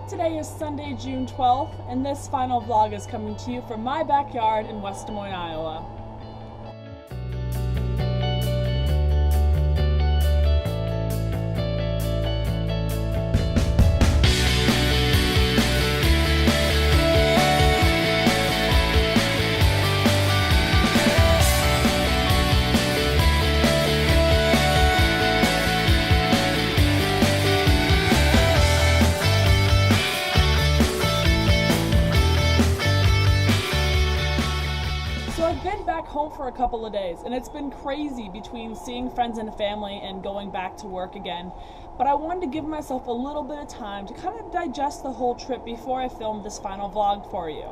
Today is Sunday, June 12th, and this final vlog is coming to you from my backyard in West Des Moines, Iowa. So I've been back home for a couple of days, and it's been crazy between seeing friends and family and going back to work again. But I wanted to give myself a little bit of time to kind of digest the whole trip before I filmed this final vlog for you.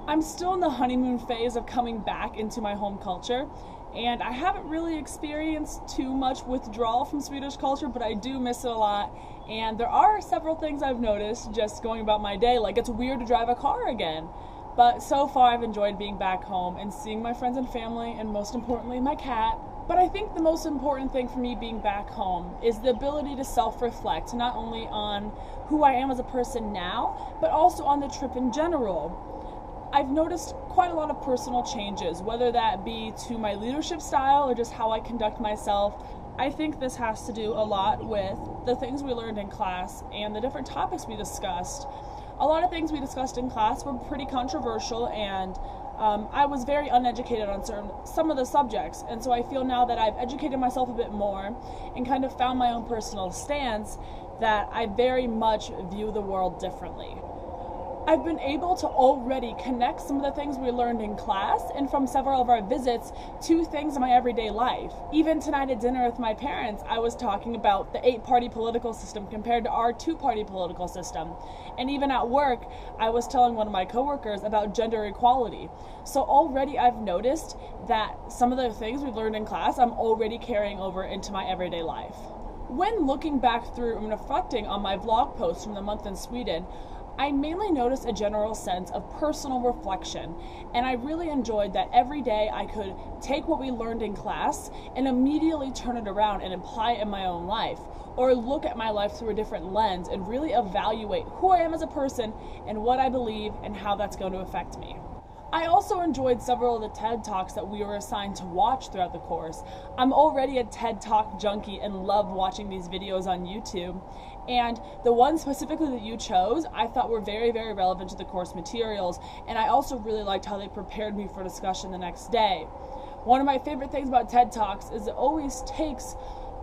I'm still in the honeymoon phase of coming back into my home culture, and I haven't really experienced too much withdrawal from Swedish culture, but I do miss it a lot. And there are several things I've noticed just going about my day, like it's weird to drive a car again. But so far I've enjoyed being back home and seeing my friends and family, and most importantly my cat. But I think the most important thing for me being back home is the ability to self-reflect, not only on who I am as a person now, but also on the trip in general. I've noticed quite a lot of personal changes, whether that be to my leadership style or just how I conduct myself. I think this has to do a lot with the things we learned in class and the different topics we discussed. A lot of things we discussed in class were pretty controversial, and I was very uneducated on some of the subjects, and so I feel now that I've educated myself a bit more and kind of found my own personal stance that I very much view the world differently. I've been able to already connect some of the things we learned in class and from several of our visits to things in my everyday life. Even tonight at dinner with my parents, I was talking about the 8-party political system compared to our 2-party political system. And even at work, I was telling one of my coworkers about gender equality. So already I've noticed that some of the things we've learned in class, I'm already carrying over into my everyday life. When looking back through and reflecting on my vlog posts from the month in Sweden, I mainly noticed a general sense of personal reflection, and I really enjoyed that every day I could take what we learned in class and immediately turn it around and apply it in my own life, or look at my life through a different lens and really evaluate who I am as a person and what I believe and how that's going to affect me. I also enjoyed several of the TED Talks that we were assigned to watch throughout the course. I'm already a TED Talk junkie and love watching these videos on YouTube. And the ones specifically that you chose, I thought were very, very relevant to the course materials. And I also really liked how they prepared me for discussion the next day. One of my favorite things about TED Talks is it always takes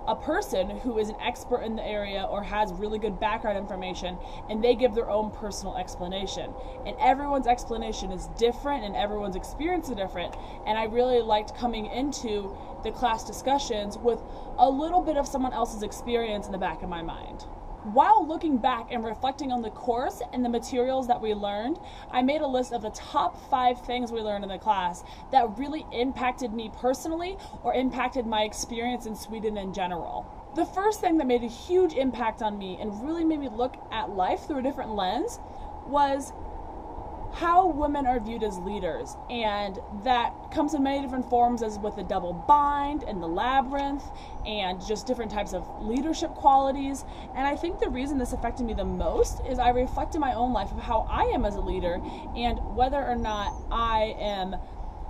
a person who is an expert in the area or has really good background information, and they give their own personal explanation. And everyone's explanation is different and everyone's experience is different. And I really liked coming into the class discussions with a little bit of someone else's experience in the back of my mind. While looking back and reflecting on the course and the materials that we learned, I made a list of the top 5 things we learned in the class that really impacted me personally or impacted my experience in Sweden in general. The first thing that made a huge impact on me and really made me look at life through a different lens was how women are viewed as leaders, and that comes in many different forms, as with the double bind and the labyrinth and just different types of leadership qualities. And I think the reason this affected me the most is I reflect in my own life of how I am as a leader and whether or not I am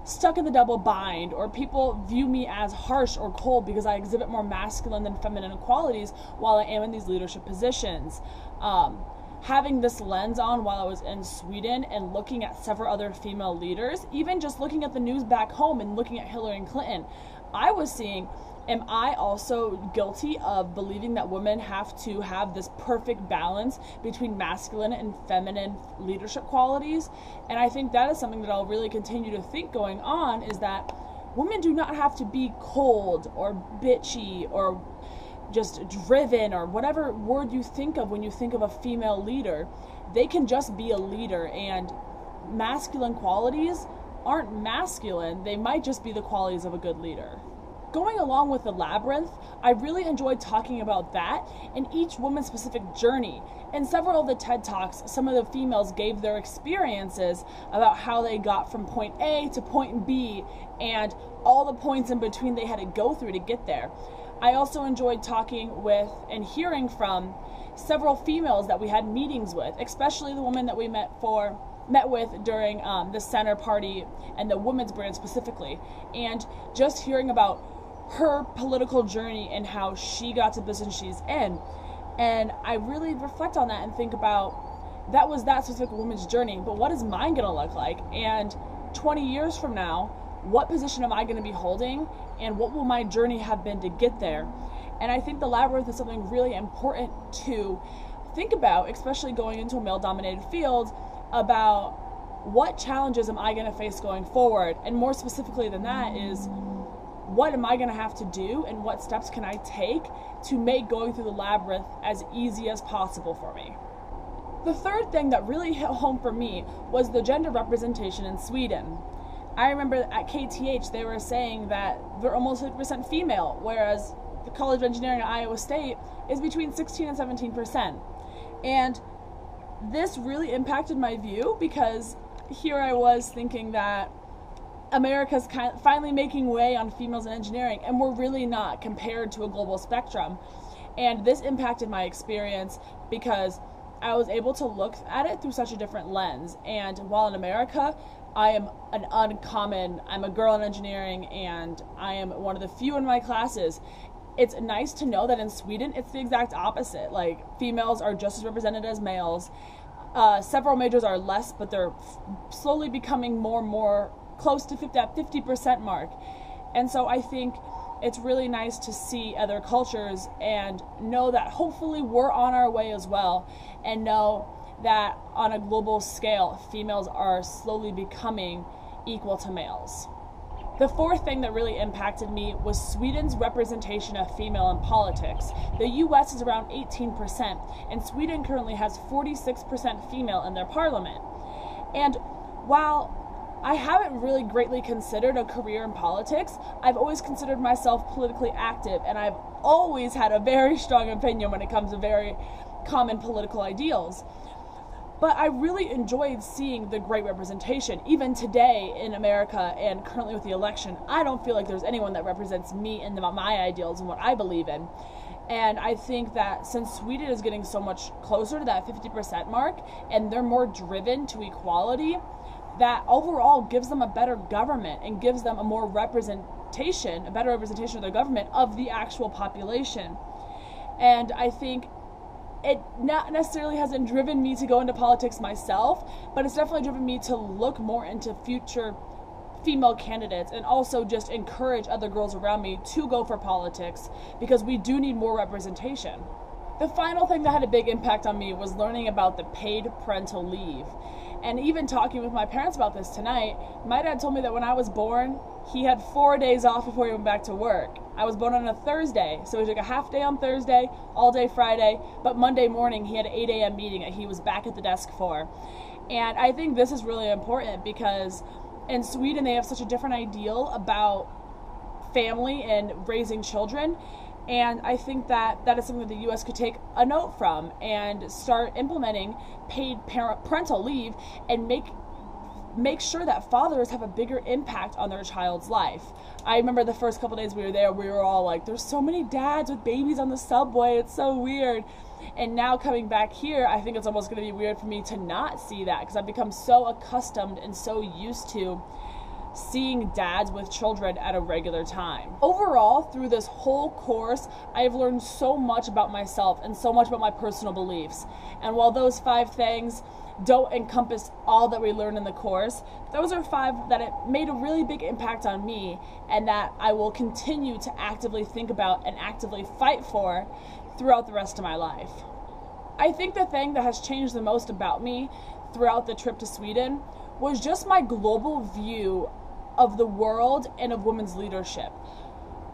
stuck in the double bind, or people view me as harsh or cold because I exhibit more masculine than feminine qualities while I am in these leadership positions. Having this lens on while I was in Sweden and looking at several other female leaders, even just looking at the news back home and looking at Hillary Clinton, I was seeing, am I also guilty of believing that women have to have this perfect balance between masculine and feminine leadership qualities? And I think that is something that I'll really continue to think going on, is that women do not have to be cold or bitchy or just driven, or whatever word you think of when you think of a female leader. They can just be a leader, and masculine qualities aren't masculine. They might just be the qualities of a good leader. Going along with the labyrinth, I really enjoyed talking about that and each woman's specific journey. In several of the TED Talks, some of the females gave their experiences about how they got from point A to point B and all the points in between they had to go through to get there. I also enjoyed talking with and hearing from several females that we had meetings with, especially the woman that we met with during the center party and the women's brand specifically, and just hearing about her political journey and how she got to the position she's in. And I really reflect on that and think about, that was that specific woman's journey, but what is mine going to look like? And 20 years from now, what position am I going to be holding, and what will my journey have been to get there? And I think the labyrinth is something really important to think about, especially going into a male-dominated field, about what challenges am I going to face going forward, and more specifically than that is, what am I going to have to do, and what steps can I take to make going through the labyrinth as easy as possible for me? The third thing that really hit home for me was the gender representation in Sweden. I remember at KTH they were saying that they're almost 50% female, whereas the College of Engineering at Iowa State is between 16 and 17%. And this really impacted my view, because here I was thinking that America's finally making way on females in engineering, and we're really not compared to a global spectrum. And this impacted my experience because I was able to look at it through such a different lens. And while in America, I'm a girl in engineering, and I am one of the few in my classes, it's nice to know that in Sweden, it's the exact opposite. Like, females are just as represented as males. Several majors are less, but they're slowly becoming more and more close to that 50% mark. And so I think it's really nice to see other cultures and know that hopefully we're on our way as well, and know that on a global scale, females are slowly becoming equal to males. The fourth thing that really impacted me was Sweden's representation of female in politics. The US is around 18%, and Sweden currently has 46% female in their parliament. And while I haven't really greatly considered a career in politics, I've always considered myself politically active, and I've always had a very strong opinion when it comes to very common political ideals. But I really enjoyed seeing the great representation. Even today in America, and currently with the election, I don't feel like there's anyone that represents me and my ideals and what I believe in. And I think that since Sweden is getting so much closer to that 50% mark, and they're more driven to equality, that overall gives them a better government and gives them a better representation of their government of the actual population. And I think it not necessarily hasn't driven me to go into politics myself, but it's definitely driven me to look more into future female candidates, and also just encourage other girls around me to go for politics, because we do need more representation. The final thing that had a big impact on me was learning about the paid parental leave. And even talking with my parents about this tonight, my dad told me that when I was born, he had 4 days off before he went back to work. I was born on a Thursday, so he took a half day on Thursday, all day Friday, but Monday morning he had an 8 a.m. meeting that he was back at the desk for. And I think this is really important, because in Sweden they have such a different ideal about family and raising children. And I think that that is something that the U.S. could take a note from and start implementing paid parental leave, and make sure that fathers have a bigger impact on their child's life. I remember the first couple days we were there, we were all like, there's so many dads with babies on the subway, it's so weird. And now coming back here, I think it's almost going to be weird for me to not see that, because I've become so accustomed and so used to seeing dads with children at a regular time. Overall, through this whole course, I've learned so much about myself and so much about my personal beliefs. And while those 5 things don't encompass all that we learned in the course, those are 5 that it made a really big impact on me, and that I will continue to actively think about and actively fight for throughout the rest of my life. I think the thing that has changed the most about me throughout the trip to Sweden was just my global view of the world and of women's leadership.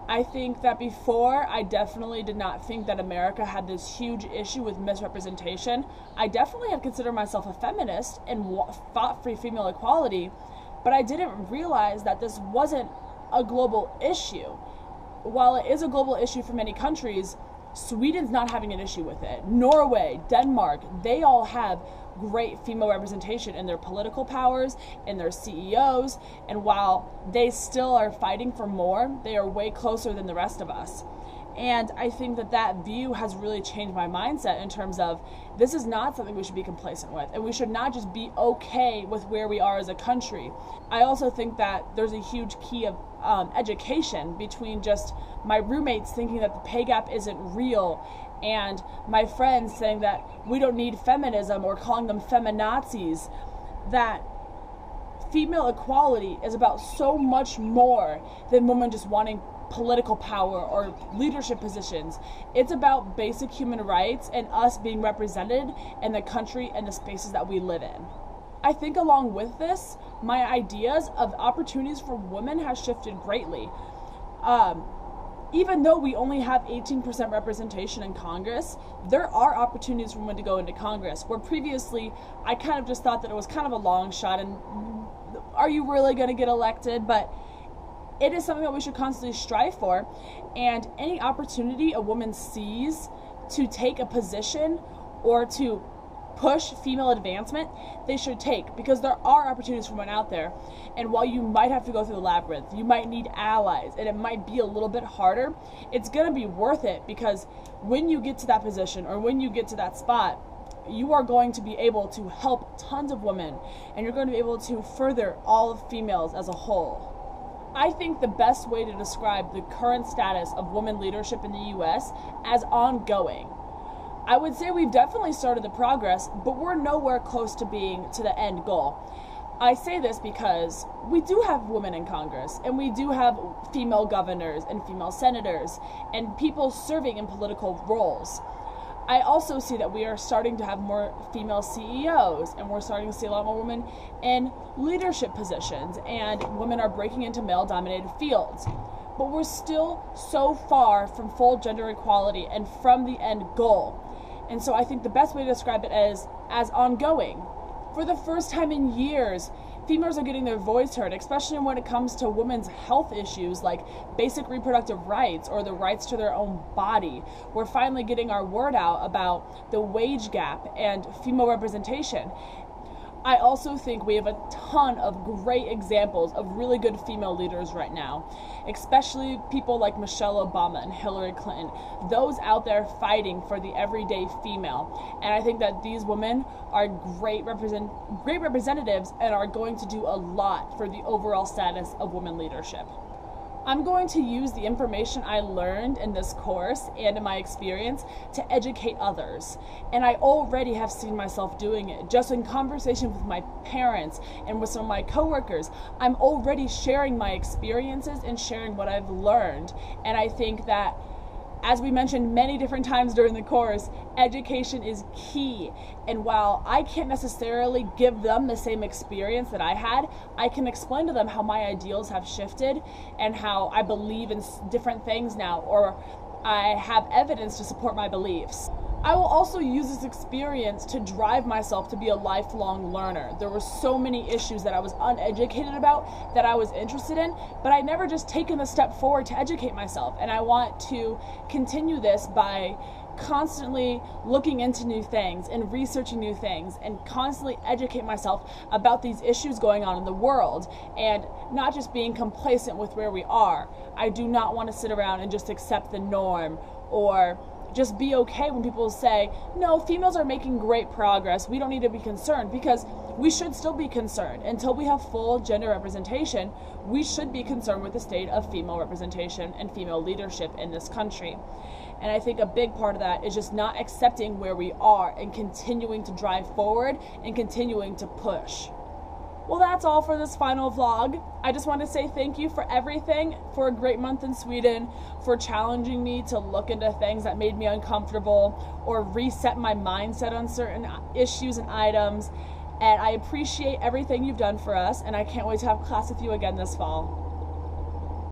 I think that before, I definitely did not think that America had this huge issue with misrepresentation. I definitely had considered myself a feminist and fought for female equality, but I didn't realize that this wasn't a global issue. While it is a global issue for many countries, Sweden's not having an issue with it. Norway, Denmark, they all have great female representation in their political powers, in their CEOs, and while they still are fighting for more, they are way closer than the rest of us. And I think that that view has really changed my mindset in terms of this is not something we should be complacent with, and we should not just be okay with where we are as a country. I also think that there's a huge key of education between just my roommates thinking that the pay gap isn't real and my friends saying that we don't need feminism or calling them feminazis, that female equality is about so much more than women just wanting political power or leadership positions. It's about basic human rights and us being represented in the country and the spaces that we live in. I think along with this, my ideas of opportunities for women has shifted greatly. Even though we only have 18% representation in Congress, there are opportunities for women to go into Congress, where previously I kind of just thought that it was kind of a long shot and are you really going to get elected? But it is something that we should constantly strive for, and any opportunity a woman sees to take a position or to push female advancement, they should take, because there are opportunities for women out there. And while you might have to go through the labyrinth, you might need allies, and it might be a little bit harder, it's going to be worth it, because when you get to that position or when you get to that spot, you are going to be able to help tons of women, and you're going to be able to further all of females as a whole. I think the best way to describe the current status of women leadership in the U.S. as ongoing. I would say we've definitely started the progress, but we're nowhere close to being to the end goal. I say this because we do have women in Congress, and we do have female governors and female senators and people serving in political roles. I also see that we are starting to have more female CEOs, and we're starting to see a lot more women in leadership positions, and women are breaking into male-dominated fields. But we're still so far from full gender equality and from the end goal. And so I think the best way to describe it is as ongoing. For the first time in years, females are getting their voice heard, especially when it comes to women's health issues like basic reproductive rights or the rights to their own body. We're finally getting our word out about the wage gap and female representation. I also think we have a ton of great examples of really good female leaders right now, especially people like Michelle Obama and Hillary Clinton, those out there fighting for the everyday female. And I think that these women are great representatives and are going to do a lot for the overall status of women leadership. I'm going to use the information I learned in this course and in my experience to educate others. And I already have seen myself doing it. Just in conversation with my parents and with some of my coworkers, I'm already sharing my experiences and sharing what I've learned. And I think that, as we mentioned many different times during the course, education is key. And while I can't necessarily give them the same experience that I had, I can explain to them how my ideals have shifted and how I believe in different things now, or I have evidence to support my beliefs. I will also use this experience to drive myself to be a lifelong learner. There were so many issues that I was uneducated about that I was interested in, but I never just taken the step forward to educate myself. And I want to continue this by constantly looking into new things and researching new things and constantly educate myself about these issues going on in the world and not just being complacent with where we are. I do not want to sit around and just accept the norm or just be okay when people say, no, females are making great progress, we don't need to be concerned, because we should still be concerned. Until we have full gender representation, we should be concerned with the state of female representation and female leadership in this country. And I think a big part of that is just not accepting where we are and continuing to drive forward and continuing to push. Well, that's all for this final vlog. I just want to say thank you for everything, for a great month in Sweden, for challenging me to look into things that made me uncomfortable or reset my mindset on certain issues and items. And I appreciate everything you've done for us, and I can't wait to have class with you again this fall.